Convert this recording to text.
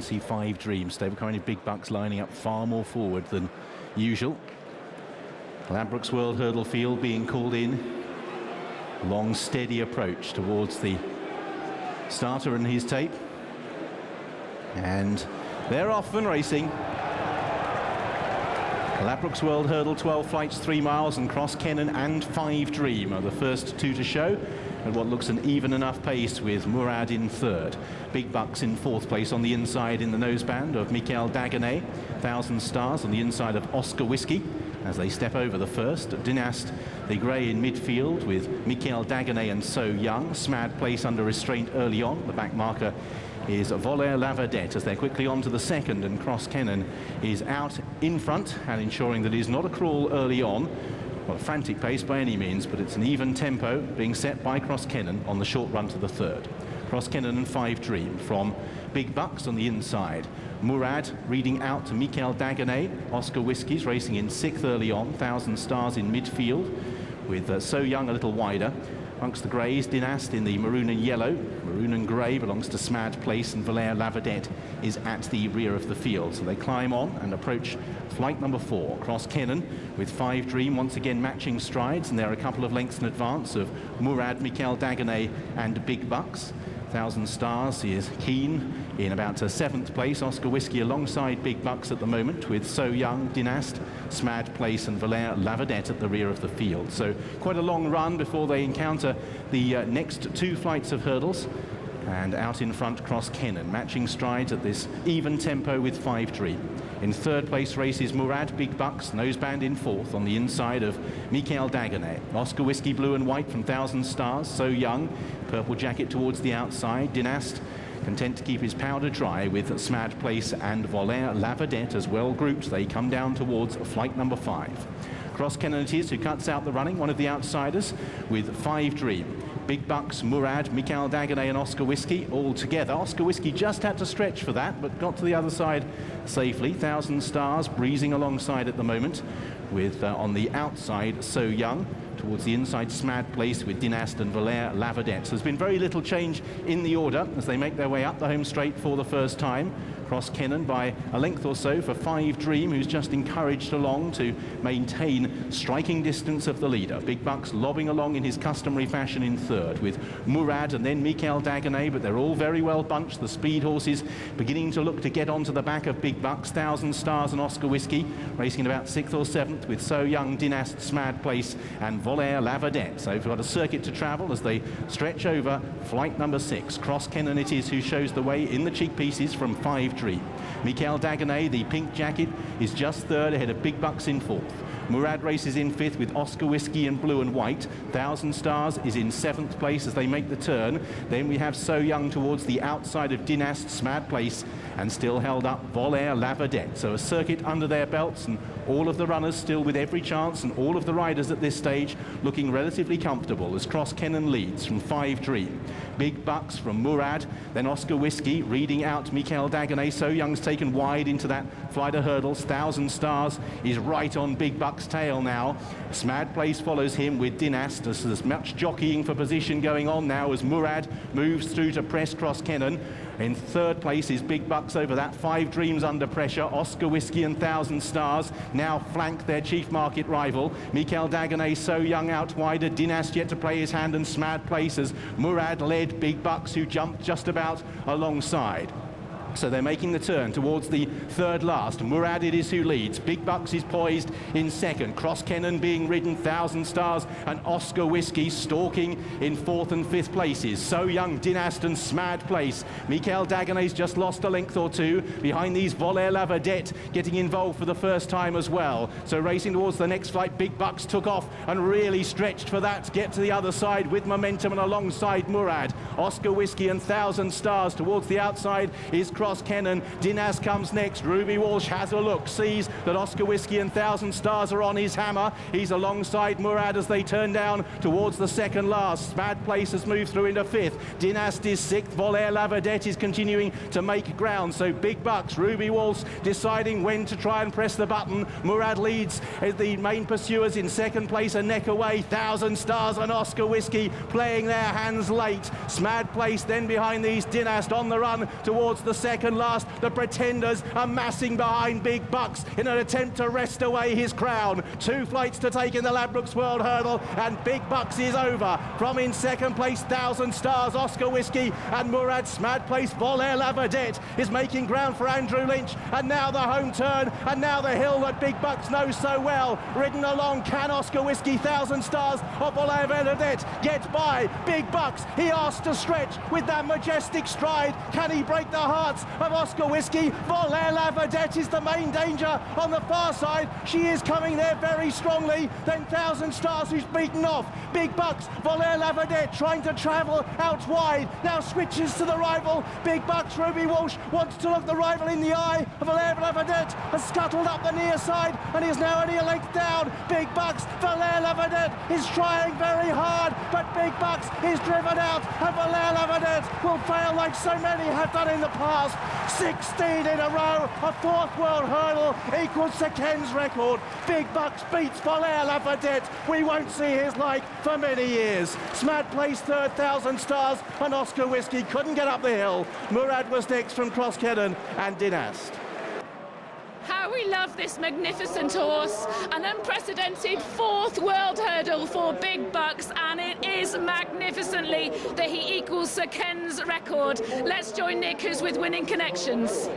can see Five Dreams. Stable kind of Big Bucks lining up far more forward than usual. Ladbrokes World Hurdle field being called in. Long, steady approach towards the starter and his tape. And they're off and racing. Ladbrokes World Hurdle, 12 flights, 3 miles, and Cross Kennan and Five Dream are the first two to show at what looks an even enough pace, with Murad in third. Big Bucks in fourth place on the inside in the noseband of Michael Dagenet. 1,000 Stars on the inside of Oscar Whiskey as they step over the first. Dynast the grey in midfield with Michael Dagenet and So Young. Smad place under restraint early on. The back marker is Voler La Vedette as they're quickly on to the second, and Cross Kennan is out in front and ensuring that he's not a crawl early on. Not a frantic pace by any means, but it's an even tempo being set by Cross Kennan on the short run to the third. Cross Kennan and Five Dream from Big Bucks on the inside. Murad reading out to Michael Dagenet. Oscar Whiskey's racing in sixth early on. 1,000 Stars in midfield with So Young a little wider. Amongst the greys, Dynast in the maroon and yellow. Maroon and grey belongs to Smad Place, and Voler La Vedette is at the rear of the field. So they climb on and approach flight number 4. Cross Kennan with Five Dream once again matching strides, and they're a couple of lengths in advance of Murad, Michael Dagenet and Big Bucks. 1,000 Stars is keen in about 7th place. Oscar Whiskey alongside Big Bucks at the moment, with So Young, Dynast, Smad Place and Voler La Vedette at the rear of the field. So quite a long run before they encounter the next two flights of hurdles. And out in front, Cross Kennan, matching strides at this even tempo with Five Dream. In third place races Murad, Big Bucks, noseband in fourth on the inside of Michael Dagenet. Oscar Whiskey blue and white from 1,000 Stars. So Young, purple jacket towards the outside. Dynast content to keep his powder dry with Smad Place and Voler La Vedette as well grouped. They come down towards flight number 5. Cross Kennan it is who cuts out the running, one of the outsiders, with Five Dream. Big Bucks, Murad, Michael Dagenet and Oscar Whiskey all together. Oscar Whiskey just had to stretch for that, but got to the other side safely. 1,000 Stars breezing alongside at the moment, with on the outside So Young. Towards the inside, Smad Place with Dynast and Voler La Vedette. So there's been very little change in the order as they make their way up the home straight for the first time. Cross Kennan by a length or so for Five Dream, who's just encouraged along to maintain striking distance of the leader. Big Bucks lobbing along in his customary fashion in third, with Murad and then Michael Dagenet, but they're all very well bunched. The speed horses beginning to look to get onto the back of Big Bucks. 1,000 Stars and Oscar Whiskey racing in about 6th or 7th, with So Young, Dynast, Smad Place and Voler La Vedette. So we've got a circuit to travel as they stretch over flight number 6. Cross Kennan it is who shows the way in the cheek pieces from Five Dream. Michael Dagenet, the pink jacket, is just third ahead of Big Bucks in 4th. Murad races in 5th with Oscar Whiskey in blue and white. 1,000 Stars is in 7th place as they make the turn. Then we have So Young towards the outside of Dynast, Smad Place, and still held up Voler La Vedette. So a circuit under their belts, and all of the runners still with every chance, and all of the riders at this stage looking relatively comfortable as Cross Kennan leads from Five Dream. Big Bucks from Murad, then Oscar Whiskey reading out Michael Dagenet. So Young's taken wide into that flight of hurdles. 1,000 Stars is right on Big Bucks' tail now. Smad Place follows him with Dynast. There's much jockeying for position going on now as Murad moves through to press Cross Kennan. In third place is Big Bucks over that. Five Dreams under pressure. Oscar Whiskey and 1,000 Stars now flank their chief market rival. Michael Dagenet, So Young out wider. Dynast yet to play his hand, and Smad Place as Murad led Big Bucks, who jumped just about alongside. So they're making the turn towards the third last. Murad it is who leads. Big Bucks is poised in second. Cross Kennan being ridden. 1,000 Stars and Oscar Whiskey stalking in 4th and 5th places. So Young, Dynast and Smad Place. Michael Dagenet's just lost a length or two. Behind these, Voler La Vedette getting involved for the first time as well. So racing towards the next flight, Big Bucks took off and really stretched for that to get to the other side with momentum and alongside Murad. Oscar Whiskey and 1,000 Stars towards the outside is Cross Kennan. Dynast comes next. Ruby Walsh has a look, sees that Oscar Whiskey and 1,000 Stars are on his hammer. He's alongside Murad as they turn down towards the second last. Smad Place has moved through into 5th. Dynast is 6th. Voler La Vedette is continuing to make ground. So Big Bucks, Ruby Walsh deciding when to try and press the button. Murad leads the main pursuers in second place, a neck away. 1,000 Stars and Oscar Whiskey playing their hands late. Smad Place then behind these. Dynast on the run towards the second. second last. The Pretenders are massing behind Big Bucks in an attempt to wrest away his crown. 2 flights to take in the Ladbrokes World Hurdle, and Big Bucks is over. From in second place, 1000 Stars, Oscar Whiskey, and Murad Smad place, Voler La Vedette is making ground for Andrew Lynch, and now the home turn, and now the hill that Big Bucks knows so well. Ridden along, can Oscar Whiskey, 1000 Stars, or Voler La Vedette get by Big Bucks? He asks to stretch with that majestic stride. Can he break the hearts of Oscar Whiskey? Voler La Vedette is the main danger on the far side. She is coming there very strongly. Then 1000 Stars, who's beaten off Big Bucks. Voler La Vedette trying to travel out wide. Now switches to the rival. Big Bucks, Ruby Walsh wants to look the rival in the eye. Voler La Vedette has scuttled up the near side and is now only a length down. Big Bucks, Voler La Vedette is trying very hard, but Big Bucks is driven out, and Voler La Vedette will fail like so many have done in the past. 16 in a row, a 4th World Hurdle equals Seken's record. Big Bucks beats Voler La Vedette. We won't see his like for many years. Smad placed 3rd, 1000 Stars, and Oscar Whiskey couldn't get up the hill. Murad was next from Cross Cheltenham and Dinast. How we love this magnificent horse. An unprecedented 4th World Hurdle for Big Bucks, and it is magnificently that he equals Sir Ken's record. Let's join Nick, who's with Winning Connections.